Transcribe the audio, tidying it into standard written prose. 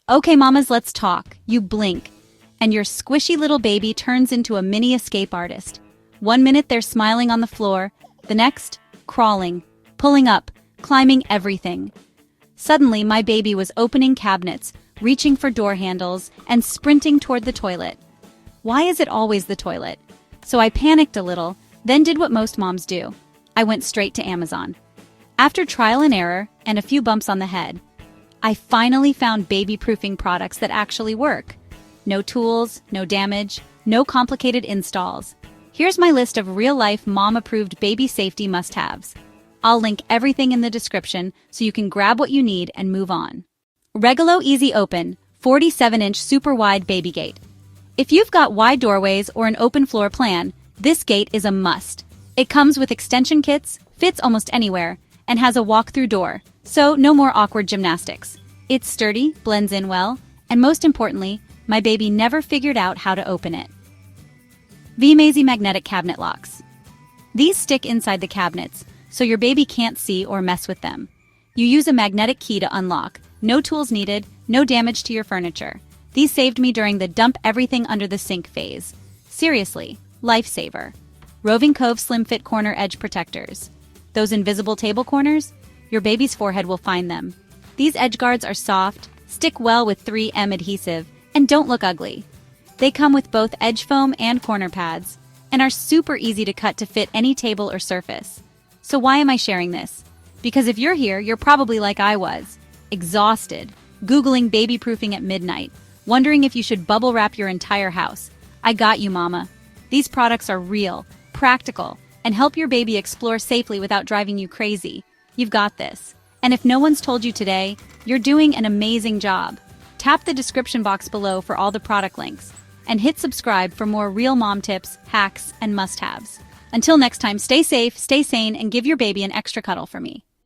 Okay, mamas, let's talk. You blink, and your squishy little baby turns into a mini escape artist. 1 minute they're smiling on the floor, the next, crawling, pulling up, climbing everything. Suddenly, my baby was opening cabinets, reaching for door handles, and sprinting toward the toilet. Why is it always the toilet? So I panicked a little, then did what most moms do. I went straight to Amazon. After trial and error, and a few bumps on the head, I finally found baby-proofing products that actually work. No tools, no damage, no complicated installs. Here's my list of real-life mom-approved baby safety must-haves. I'll link everything in the description so you can grab what you need and move on. Regalo Easy Open 47-inch super wide baby gate. If you've got wide doorways or an open floor plan, this gate is a must. It comes with extension kits, fits almost anywhere, and has a walk-through door, so no more awkward gymnastics. It's sturdy, blends in well, and most importantly, my baby never figured out how to open it. V-Mazy magnetic cabinet locks. These stick inside the cabinets, so your baby can't see or mess with them. You use a magnetic key to unlock. No tools needed, no damage to your furniture. These saved me during the dump everything under the sink phase. Seriously, lifesaver. Roving Cove Slim Fit Corner Edge Protectors. Those invisible table corners? Your baby's forehead will find them. These edge guards are soft, stick well with 3M adhesive, and don't look ugly. They come with both edge foam and corner pads, and are super easy to cut to fit any table or surface. So why am I sharing this? Because if you're here, you're probably like I was, exhausted, Googling baby-proofing at midnight, wondering if you should bubble wrap your entire house. I got you, mama. These products are real, practical, and help your baby explore safely without driving you crazy. You've got this. And if no one's told you today, you're doing an amazing job. Tap the description box below for all the product links, and hit subscribe for more real mom tips, hacks, and must-haves. Until next time, stay safe, stay sane, and give your baby an extra cuddle for me.